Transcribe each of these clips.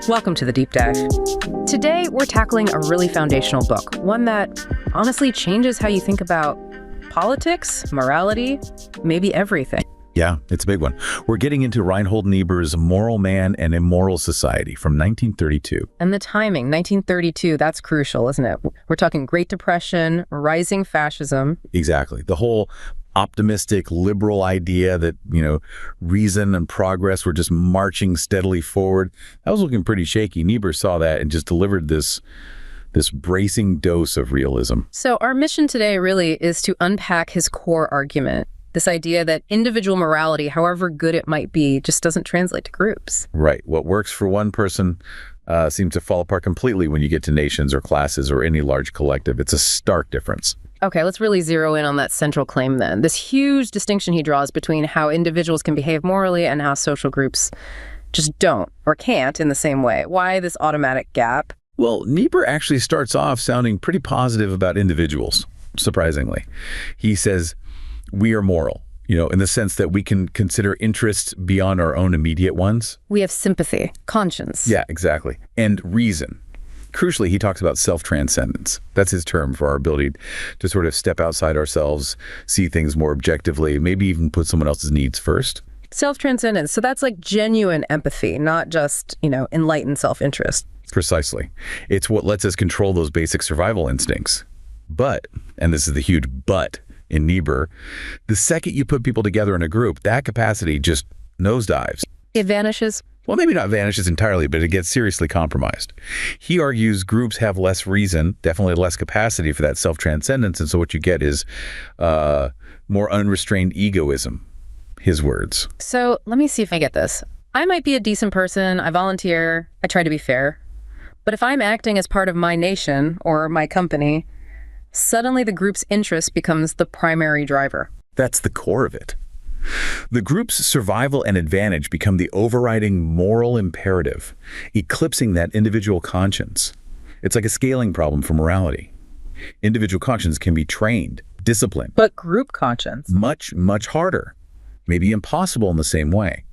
Welcome to the Deep Dive. Today, we're tackling a really foundational book, one that honestly changes how you think about politics, morality, maybe everything. Yeah, it's a big one. We're getting into Reinhold Niebuhr's Moral Man and Immoral Society from 1932. And the timing, 1932, that's crucial, isn't it? We're talking Great Depression, rising fascism. Exactly. The whole optimistic, liberal idea that, reason and progress were just marching steadily forward. That was looking pretty shaky. Niebuhr saw that and just delivered this bracing dose of realism. So our mission today really is to unpack his core argument. This idea that individual morality, however good it might be, just doesn't translate to groups. Right. What works for one person seems to fall apart completely when you get to nations or classes or any large collective. It's a stark difference. Okay, let's really zero in on that central claim then. This huge distinction he draws between how individuals can behave morally and how social groups just don't or can't in the same way. Why this automatic gap? Well, Niebuhr actually starts off sounding pretty positive about individuals, surprisingly. He says, we are moral, in the sense that we can consider interests beyond our own immediate ones. We have sympathy, conscience. Yeah, exactly. And reason. Crucially, he talks about self-transcendence. That's his term for our ability to sort of step outside ourselves, see things more objectively, maybe even put someone else's needs first. Self-transcendence. So that's like genuine empathy, not just, enlightened self-interest. Precisely. It's what lets us control those basic survival instincts. But, and this is the huge but in Niebuhr, the second you put people together in a group, that capacity just nosedives. It vanishes? Well, maybe not vanishes entirely, but it gets seriously compromised. He argues groups have less reason, definitely less capacity for that self-transcendence, and so what you get is more unrestrained egoism, his words. So let me see if I get this. I might be a decent person, I volunteer, I try to be fair, but if I'm acting as part of my nation or my company, suddenly the group's interest becomes the primary driver. That's the core of it. The group's survival and advantage become the overriding moral imperative, eclipsing that individual conscience. It's like a scaling problem for morality. Individual conscience can be trained, disciplined. But group conscience? Much, much harder. Maybe impossible in the same way.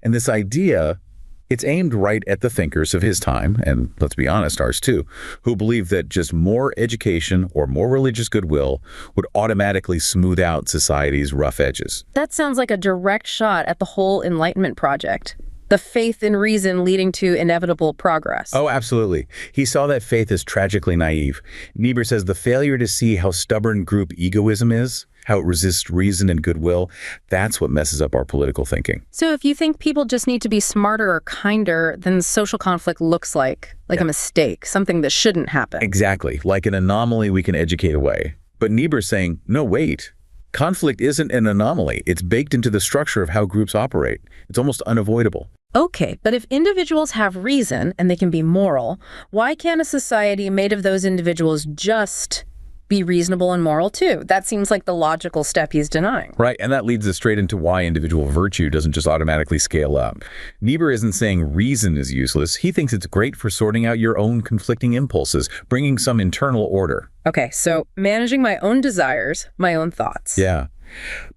And this idea, it's aimed right at the thinkers of his time, and let's be honest, ours too, who believe that just more education or more religious goodwill would automatically smooth out society's rough edges. That sounds like a direct shot at the whole Enlightenment project. The faith in reason leading to inevitable progress. Oh, absolutely. He saw that faith as tragically naive. Niebuhr says the failure to see how stubborn group egoism is, how it resists reason and goodwill, that's what messes up our political thinking. So if you think people just need to be smarter or kinder, then social conflict looks like a mistake, something that shouldn't happen. Exactly, like an anomaly we can educate away. But Niebuhr's saying, no, wait. Conflict isn't an anomaly. It's baked into the structure of how groups operate. It's almost unavoidable. Okay, but if individuals have reason and they can be moral, why can't a society made of those individuals just be reasonable and moral too? That seems like the logical step he's denying. Right, and that leads us straight into why individual virtue doesn't just automatically scale up. Niebuhr isn't saying reason is useless. He thinks it's great for sorting out your own conflicting impulses, bringing some internal order. Okay, so managing my own desires, my own thoughts. Yeah.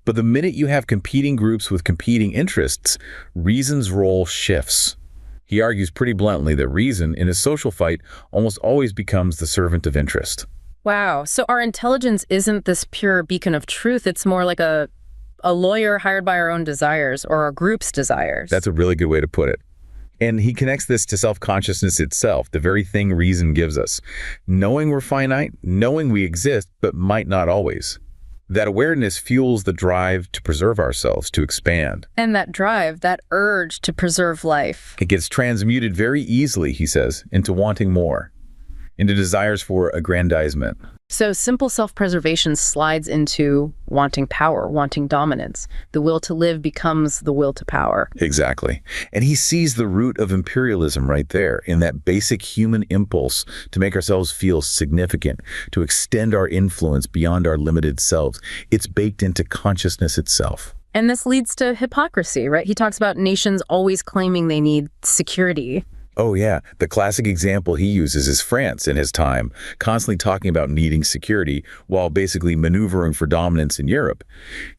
But the minute you have competing groups with competing interests, reason's role shifts. He argues pretty bluntly that reason, in a social fight, almost always becomes the servant of interest. Wow, so our intelligence isn't this pure beacon of truth. It's more like a lawyer hired by our own desires or our group's desires. That's a really good way to put it. And he connects this to self-consciousness itself, the very thing reason gives us. Knowing we're finite, knowing we exist, but might not always. That awareness fuels the drive to preserve ourselves, to expand. And that drive, that urge to preserve life. It gets transmuted very easily, he says, into wanting more, into desires for aggrandizement. So simple self-preservation slides into wanting power, wanting dominance. The will to live becomes the will to power. Exactly. And he sees the root of imperialism right there, in that basic human impulse to make ourselves feel significant, to extend our influence beyond our limited selves. It's baked into consciousness itself. And this leads to hypocrisy, right? He talks about nations always claiming they need security. Oh yeah, the classic example he uses is France in his time, constantly talking about needing security while basically maneuvering for dominance in Europe.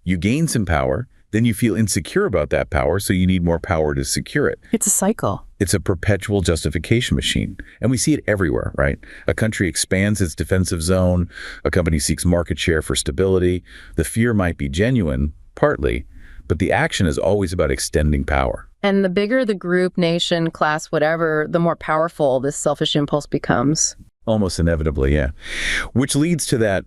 You gain some power, then you feel insecure about that power, so you need more power to secure it. It's a cycle. It's a perpetual justification machine. And we see it everywhere, right? A country expands its defensive zone, a company seeks market share for stability. The fear might be genuine, partly, but the action is always about extending power. And the bigger the group, nation, class, whatever, the more powerful this selfish impulse becomes. Almost inevitably, yeah. Which leads to that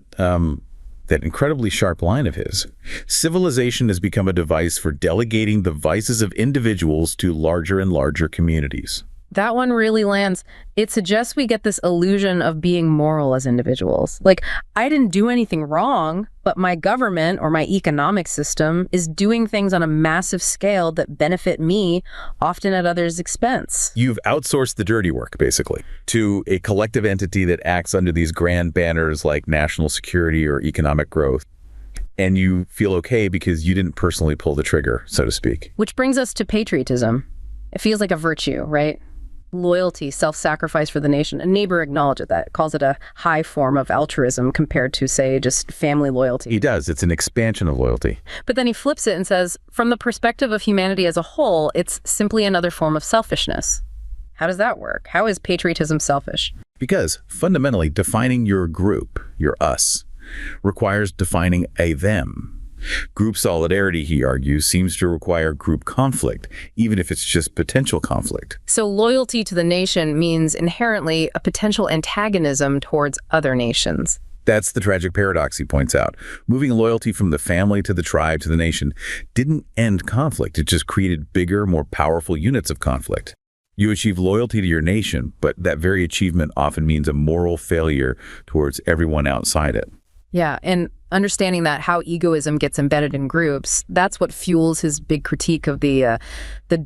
incredibly sharp line of his. Civilization has become a device for delegating the vices of individuals to larger and larger communities. That one really lands. It suggests we get this illusion of being moral as individuals. Like, I didn't do anything wrong, but my government or my economic system is doing things on a massive scale that benefit me, often at others' expense. You've outsourced the dirty work, basically, to a collective entity that acts under these grand banners like national security or economic growth. And you feel okay because you didn't personally pull the trigger, so to speak. Which brings us to patriotism. It feels like a virtue, right? Loyalty, self-sacrifice for the nation. And Niebuhr acknowledges that, calls it a high form of altruism compared to, say, just family loyalty. He does. It's an expansion of loyalty. But then he flips it and says, from the perspective of humanity as a whole, it's simply another form of selfishness. How does that work? How is patriotism selfish? Because fundamentally, defining your group, your us, requires defining a them. Group solidarity, he argues, seems to require group conflict, even if it's just potential conflict. So loyalty to the nation means inherently a potential antagonism towards other nations. That's the tragic paradox he points out. Moving loyalty from the family to the tribe to the nation didn't end conflict. It just created bigger, more powerful units of conflict. You achieve loyalty to your nation, but that very achievement often means a moral failure towards everyone outside it. Yeah, and understanding that how egoism gets embedded in groups, that's what fuels his big critique of the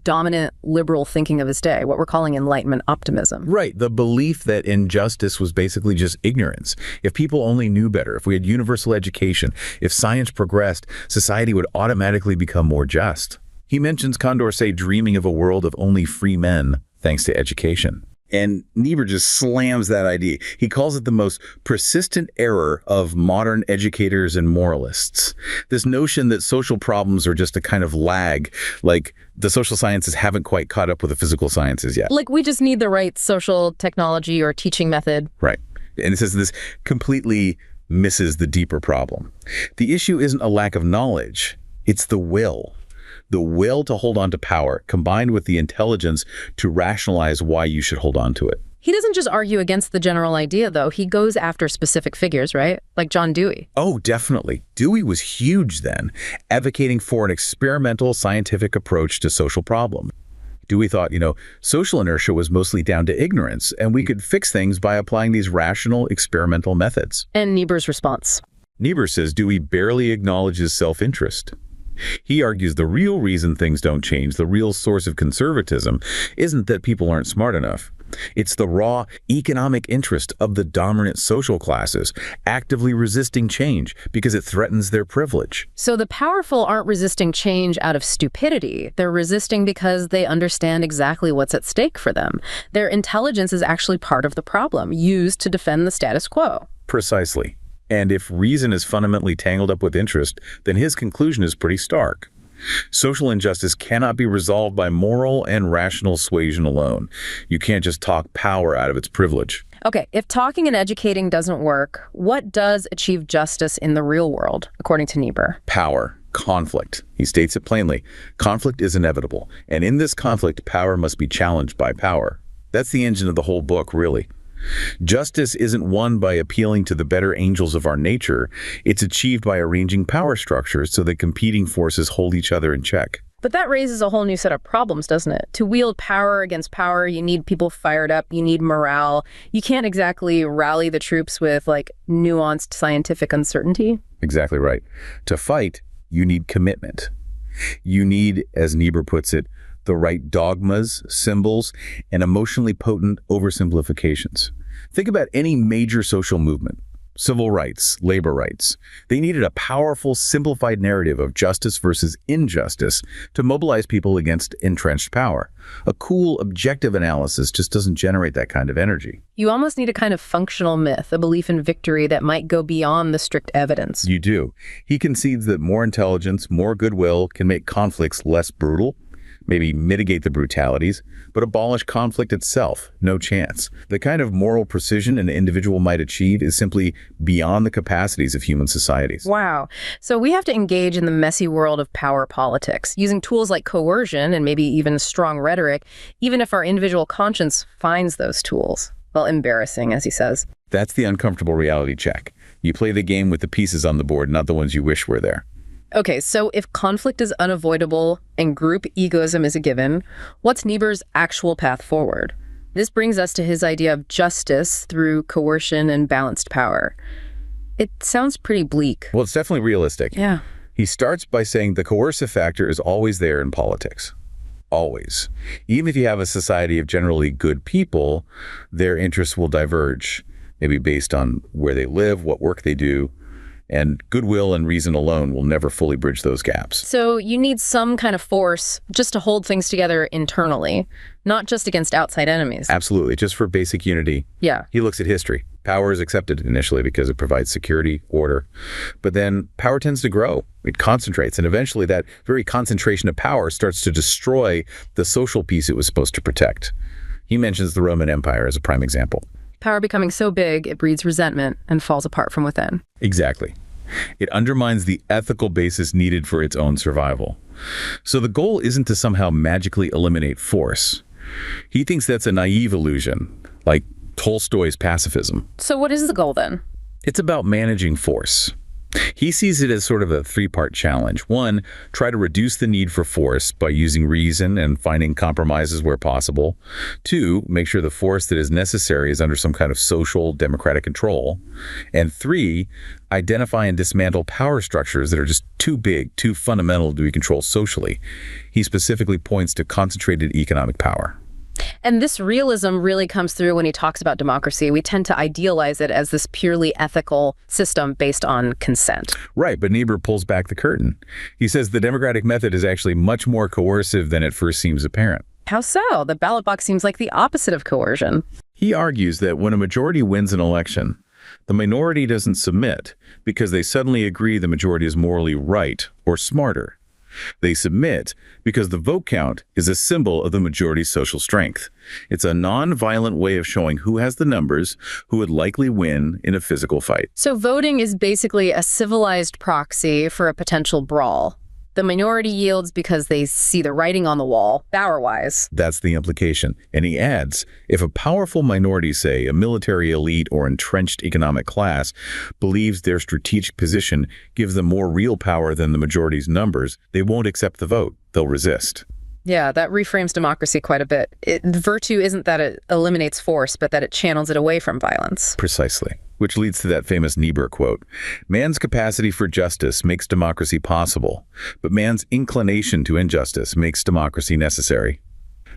dominant liberal thinking of his day, what we're calling Enlightenment optimism. Right, the belief that injustice was basically just ignorance. If people only knew better, if we had universal education, if science progressed, society would automatically become more just. He mentions Condorcet dreaming of a world of only free men thanks to education. And Niebuhr just slams that idea. He calls it the most persistent error of modern educators and moralists. This notion that social problems are just a kind of lag, like the social sciences haven't quite caught up with the physical sciences yet. Like we just need the right social technology or teaching method. Right. And it says this completely misses the deeper problem. The issue isn't a lack of knowledge, it's the will. The will to hold on to power, combined with the intelligence to rationalize why you should hold on to it. He doesn't just argue against the general idea, though. He goes after specific figures, right? Like John Dewey. Oh, definitely. Dewey was huge then, advocating for an experimental scientific approach to social problems. Dewey thought, social inertia was mostly down to ignorance, and we could fix things by applying these rational experimental methods. And Niebuhr's response? Niebuhr says Dewey barely acknowledges self-interest. He argues the real reason things don't change, the real source of conservatism, isn't that people aren't smart enough. It's the raw economic interest of the dominant social classes, actively resisting change because it threatens their privilege. So the powerful aren't resisting change out of stupidity. They're resisting because they understand exactly what's at stake for them. Their intelligence is actually part of the problem, used to defend the status quo. Precisely. And if reason is fundamentally tangled up with interest, then his conclusion is pretty stark. Social injustice cannot be resolved by moral and rational suasion alone. You can't just talk power out of its privilege. Okay, if talking and educating doesn't work, what does achieve justice in the real world, according to Niebuhr? Power. Conflict. He states it plainly. Conflict is inevitable. And in this conflict, power must be challenged by power. That's the engine of the whole book, really. Justice isn't won by appealing to the better angels of our nature. It's achieved by arranging power structures so that competing forces hold each other in check. But that raises a whole new set of problems, doesn't it? To wield power against power, you need people fired up, you need morale. You can't exactly rally the troops with, nuanced scientific uncertainty. Exactly right. To fight, you need commitment. You need, as Niebuhr puts it, the right dogmas, symbols, and emotionally potent oversimplifications. Think about any major social movement. civil rights, labor rights. They needed a powerful, simplified narrative of justice versus injustice to mobilize people against entrenched power. A cool, objective analysis just doesn't generate that kind of energy. You almost need a kind of functional myth, a belief in victory that might go beyond the strict evidence. You do. He concedes that more intelligence, more goodwill can make conflicts less brutal, maybe mitigate the brutalities, but abolish conflict itself. No chance. The kind of moral precision an individual might achieve is simply beyond the capacities of human societies. Wow. So we have to engage in the messy world of power politics, using tools like coercion and maybe even strong rhetoric, even if our individual conscience finds those tools. Well, embarrassing, as he says. That's the uncomfortable reality check. You play the game with the pieces on the board, not the ones you wish were there. Okay, so if conflict is unavoidable and group egoism is a given, what's Niebuhr's actual path forward? This brings us to his idea of justice through coercion and balanced power. It sounds pretty bleak. Well, it's definitely realistic. Yeah. He starts by saying the coercive factor is always there in politics. Always. Even if you have a society of generally good people, their interests will diverge, maybe based on where they live, what work they do, and goodwill and reason alone will never fully bridge those gaps. So you need some kind of force just to hold things together internally, not just against outside enemies. Absolutely, just for basic unity. Yeah. He looks at history. Power is accepted initially because it provides security, order, but then power tends to grow. It concentrates, and eventually that very concentration of power starts to destroy the social peace it was supposed to protect. He mentions the Roman Empire as a prime example. Power becoming so big, it breeds resentment and falls apart from within. Exactly. It undermines the ethical basis needed for its own survival. So the goal isn't to somehow magically eliminate force. He thinks that's a naive illusion, like Tolstoy's pacifism. So what is the goal then? It's about managing force. He sees it as sort of a three-part challenge. One, try to reduce the need for force by using reason and finding compromises where possible. Two, make sure the force that is necessary is under some kind of social, democratic control. And three, identify and dismantle power structures that are just too big, too fundamental to be controlled socially. He specifically points to concentrated economic power. And this realism really comes through when he talks about democracy. We tend to idealize it as this purely ethical system based on consent. Right, but Niebuhr pulls back the curtain. He says the democratic method is actually much more coercive than it first seems apparent. How so? The ballot box seems like the opposite of coercion. He argues that when a majority wins an election, the minority doesn't submit because they suddenly agree the majority is morally right or smarter. They submit because the vote count is a symbol of the majority's social strength. It's a non-violent way of showing who has the numbers, who would likely win in a physical fight. So voting is basically a civilized proxy for a potential brawl. The minority yields because they see the writing on the wall, power-wise. That's the implication. And he adds, if a powerful minority, say a military elite or entrenched economic class, believes their strategic position gives them more real power than the majority's numbers, they won't accept the vote. They'll resist. Yeah, that reframes democracy quite a bit. Virtue isn't that it eliminates force, but that it channels it away from violence. Precisely. Which leads to that famous Niebuhr quote, "Man's capacity for justice makes democracy possible, but man's inclination to injustice makes democracy necessary."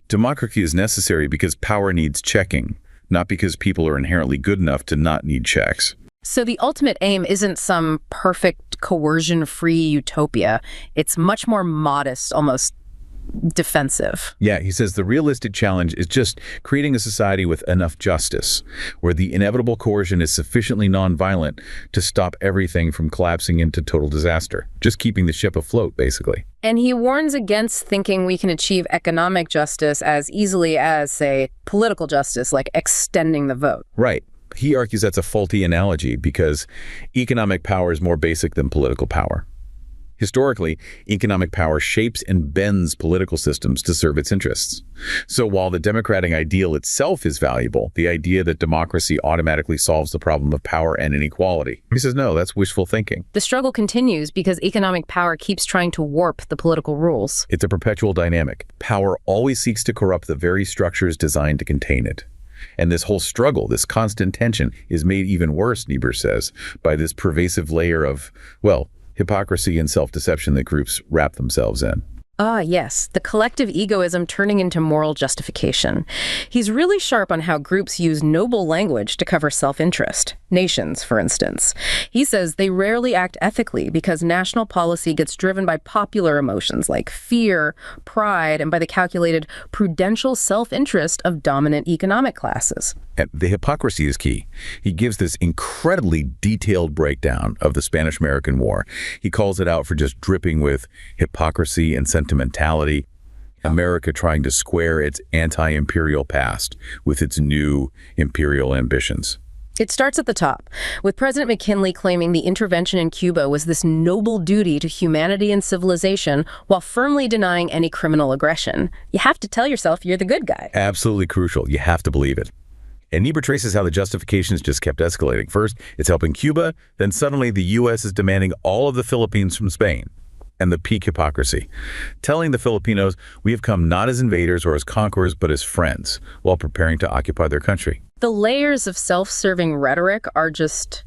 Democracy is necessary because power needs checking, not because people are inherently good enough to not need checks. So the ultimate aim isn't some perfect coercion-free utopia. It's much more modest, almost defensive. Yeah, he says the realistic challenge is just creating a society with enough justice, where the inevitable coercion is sufficiently nonviolent to stop everything from collapsing into total disaster. Just keeping the ship afloat, basically. And he warns against thinking we can achieve economic justice as easily as, say, political justice, like extending the vote. Right. He argues that's a faulty analogy because economic power is more basic than political power. Historically, economic power shapes and bends political systems to serve its interests. So while the democratic ideal itself is valuable, the idea that democracy automatically solves the problem of power and inequality, he says, no, that's wishful thinking. The struggle continues because economic power keeps trying to warp the political rules. It's a perpetual dynamic. Power always seeks to corrupt the very structures designed to contain it. And this whole struggle, this constant tension, is made even worse, Niebuhr says, by this pervasive layer of, well, hypocrisy and self-deception that groups wrap themselves in. Ah, yes, the collective egoism turning into moral justification. He's really sharp on how groups use noble language to cover self-interest. nations, for instance. He says they rarely act ethically because national policy gets driven by popular emotions like fear, pride, and by the calculated prudential self-interest of dominant economic classes. And the hypocrisy is key. He gives this incredibly detailed breakdown of the Spanish-American War. He calls it out for just dripping with hypocrisy and sentimentality. America trying to square its anti-imperial past with its new imperial ambitions. It starts at the top, with President McKinley claiming the intervention in Cuba was this noble duty to humanity and civilization while firmly denying any criminal aggression. You have to tell yourself you're the good guy. Absolutely crucial. You have to believe it. And Niebuhr traces how the justifications just kept escalating. First, it's helping Cuba, then suddenly the U.S. is demanding all of the Philippines from Spain. And the peak hypocrisy, telling the Filipinos we have come not as invaders or as conquerors, but as friends, while preparing to occupy their country. The layers of self-serving rhetoric are just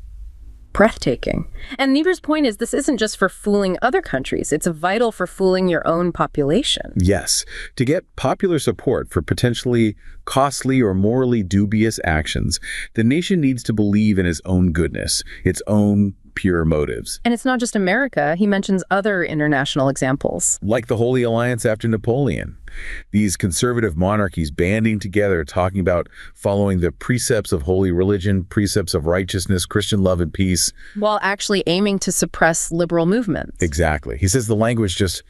breathtaking. And Niebuhr's point is this isn't just for fooling other countries, it's vital for fooling your own population. Yes, to get popular support for potentially costly or morally dubious actions, the nation needs to believe in its own goodness, its own pure motives. And it's not just America. He mentions other international examples. Like the Holy Alliance after Napoleon. These conservative monarchies banding together, talking about following the precepts of holy religion, precepts of righteousness, Christian love and peace. While actually aiming to suppress liberal movements. Exactly. He says the language just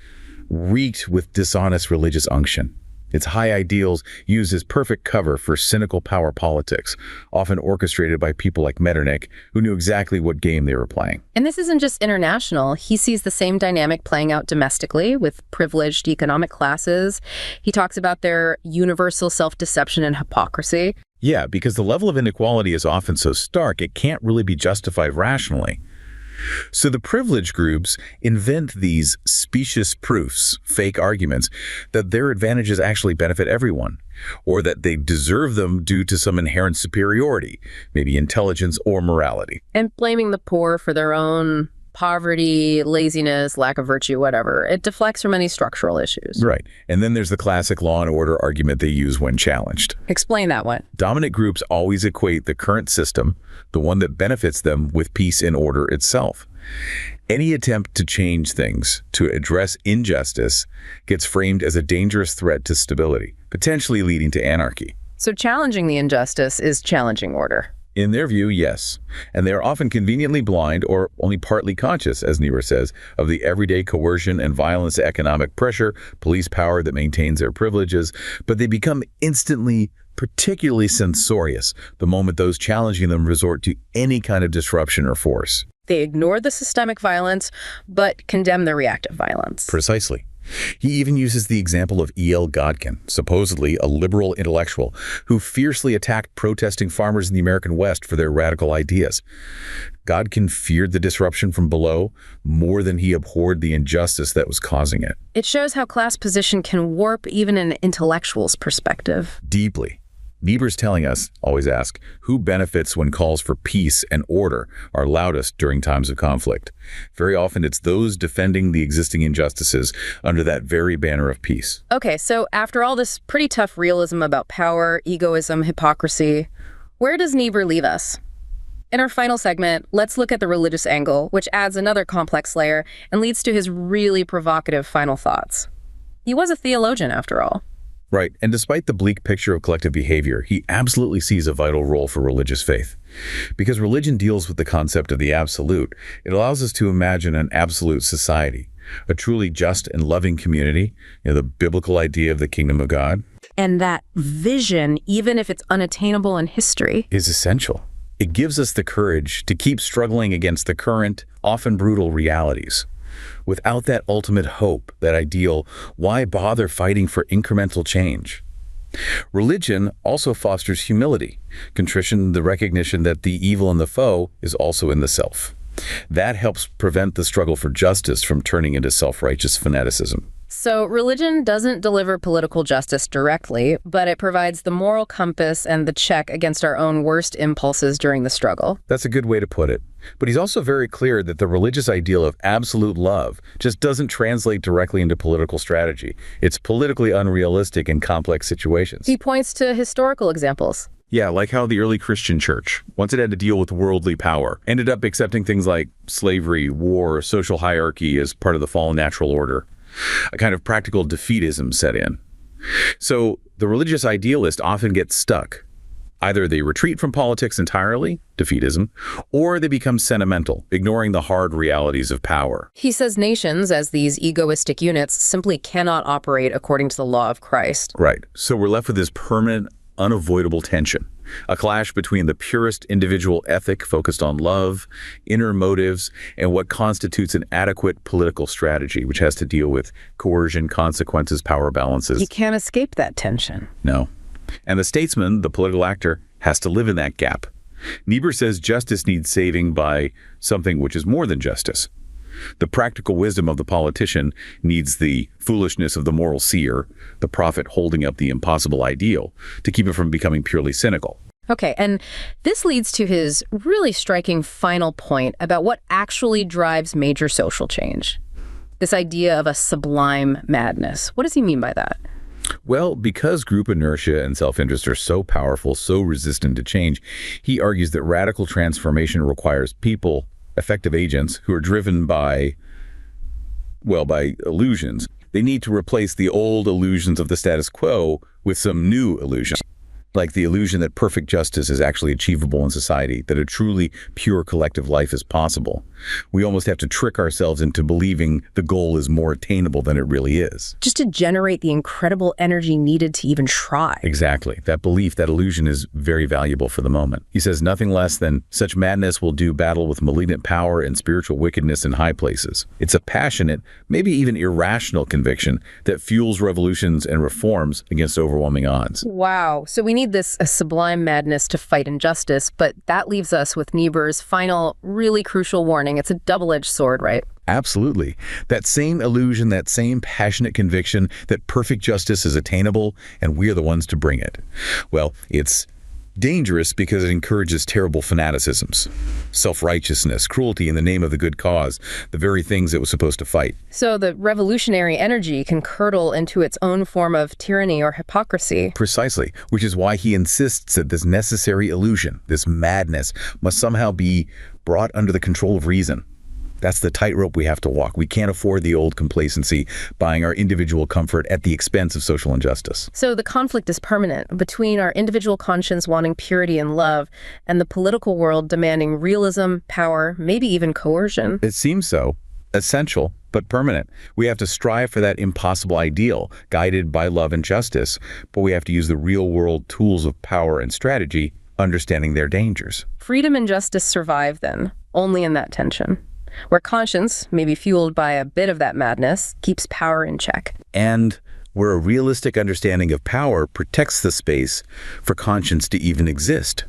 reeked with dishonest religious unction. Its high ideals used as perfect cover for cynical power politics, often orchestrated by people like Metternich, who knew exactly what game they were playing. And this isn't just international. He sees the same dynamic playing out domestically with privileged economic classes. He talks about their universal self-deception and hypocrisy. Yeah, because the level of inequality is often so stark, it can't really be justified rationally. So the privileged groups invent these specious proofs, fake arguments, that their advantages actually benefit everyone, or that they deserve them due to some inherent superiority, maybe intelligence or morality. And blaming the poor for their own poverty, laziness, lack of virtue, whatever. It deflects from any structural issues. Right. And then there's the classic law and order argument they use when challenged. Explain that one. Dominant groups always equate the current system, the one that benefits them, with peace and order itself. Any attempt to change things, to address injustice, gets framed as a dangerous threat to stability, potentially leading to anarchy. So challenging the injustice is challenging order. In their view, yes. And they are often conveniently blind or only partly conscious, as Niebuhr says, of the everyday coercion and violence, economic pressure, police power that maintains their privileges, but they become instantly particularly censorious the moment those challenging them resort to any kind of disruption or force. They ignore the systemic violence, but condemn the reactive violence. Precisely. He even uses the example of E.L. Godkin, supposedly a liberal intellectual, who fiercely attacked protesting farmers in the American West for their radical ideas. Godkin feared the disruption from below more than he abhorred the injustice that was causing it. It shows how class position can warp even an intellectual's perspective. Deeply. Niebuhr's telling us, always ask, who benefits when calls for peace and order are loudest during times of conflict? Very often it's those defending the existing injustices under that very banner of peace. Okay, so after all this pretty tough realism about power, egoism, hypocrisy, where does Niebuhr leave us? In our final segment, let's look at the religious angle, which adds another complex layer and leads to his really provocative final thoughts. He was a theologian, after all. Right, and despite the bleak picture of collective behavior, he absolutely sees a vital role for religious faith. Because religion deals with the concept of the absolute, it allows us to imagine an absolute society, a truly just and loving community, the biblical idea of the kingdom of God. And that vision, even if it's unattainable in history, is essential. It gives us the courage to keep struggling against the current, often brutal realities. Without that ultimate hope, that ideal, why bother fighting for incremental change? Religion also fosters humility, contrition, the recognition that the evil in the foe is also in the self. That helps prevent the struggle for justice from turning into self-righteous fanaticism. So religion doesn't deliver political justice directly, but it provides the moral compass and the check against our own worst impulses during the struggle. That's a good way to put it. But he's also very clear that the religious ideal of absolute love just doesn't translate directly into political strategy. It's politically unrealistic in complex situations. He points to historical examples. Yeah, like how the early Christian church, once it had to deal with worldly power, ended up accepting things like slavery, war, social hierarchy as part of the fallen natural order. A kind of practical defeatism set in. So the religious idealist often gets stuck. Either they retreat from politics entirely, defeatism, or they become sentimental, ignoring the hard realities of power. He says nations, as these egoistic units, simply cannot operate according to the law of Christ. Right. So we're left with this permanent, unavoidable tension, a clash between the purest individual ethic focused on love, inner motives, and what constitutes an adequate political strategy, which has to deal with coercion, consequences, power balances. You can't escape that tension. No. And the statesman, the political actor, has to live in that gap. Niebuhr says justice needs saving by something which is more than justice. The practical wisdom of the politician needs the foolishness of the moral seer, the prophet holding up the impossible ideal, to keep it from becoming purely cynical. Okay, and this leads to his really striking final point about what actually drives major social change. This idea of a sublime madness. What does he mean by that? Well, because group inertia and self-interest are so powerful, so resistant to change, he argues that radical transformation requires people, effective agents, who are driven by illusions. They need to replace the old illusions of the status quo with some new illusions, like the illusion that perfect justice is actually achievable in society, that a truly pure collective life is possible. We almost have to trick ourselves into believing the goal is more attainable than it really is. Just to generate the incredible energy needed to even try. Exactly. That belief, that illusion is very valuable for the moment. He says nothing less than such madness will do battle with malignant power and spiritual wickedness in high places. It's a passionate, maybe even irrational conviction that fuels revolutions and reforms against overwhelming odds. Wow. So we need a sublime madness to fight injustice, but that leaves us with Niebuhr's final, really crucial warning. It's a double-edged sword, right? Absolutely. That same illusion, that same passionate conviction that perfect justice is attainable and we are the ones to bring it. Well, it's dangerous because it encourages terrible fanaticisms, self-righteousness, cruelty in the name of the good cause, the very things it was supposed to fight. So the revolutionary energy can curdle into its own form of tyranny or hypocrisy. Precisely, which is why he insists that this necessary illusion, this madness, must somehow be brought under the control of reason. That's the tightrope we have to walk. We can't afford the old complacency, buying our individual comfort at the expense of social injustice. So the conflict is permanent between our individual conscience wanting purity and love and the political world demanding realism, power, maybe even coercion. It seems so. Essential, but permanent. We have to strive for that impossible ideal, guided by love and justice, but we have to use the real-world tools of power and strategy, understanding their dangers. Freedom and justice survive, then, only in that tension, where conscience, maybe fueled by a bit of that madness, keeps power in check. And where a realistic understanding of power protects the space for conscience to even exist.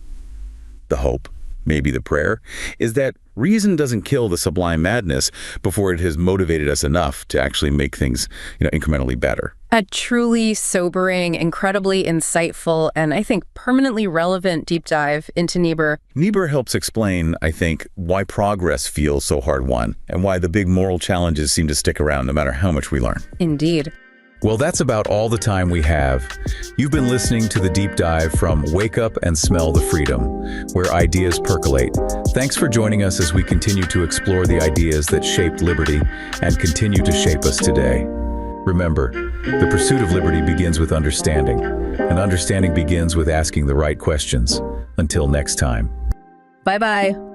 The hope, maybe the prayer, is that reason doesn't kill the sublime madness before it has motivated us enough to actually make things, incrementally better. A truly sobering, incredibly insightful, and I think permanently relevant deep dive into Niebuhr. Niebuhr helps explain, I think, why progress feels so hard-won and why the big moral challenges seem to stick around no matter how much we learn. Indeed. Well, that's about all the time we have. You've been listening to the deep dive from Wake Up and Smell the Freedom, where ideas percolate. Thanks for joining us as we continue to explore the ideas that shaped liberty and continue to shape us today. Remember, the pursuit of liberty begins with understanding, and understanding begins with asking the right questions. Until next time. Bye-bye.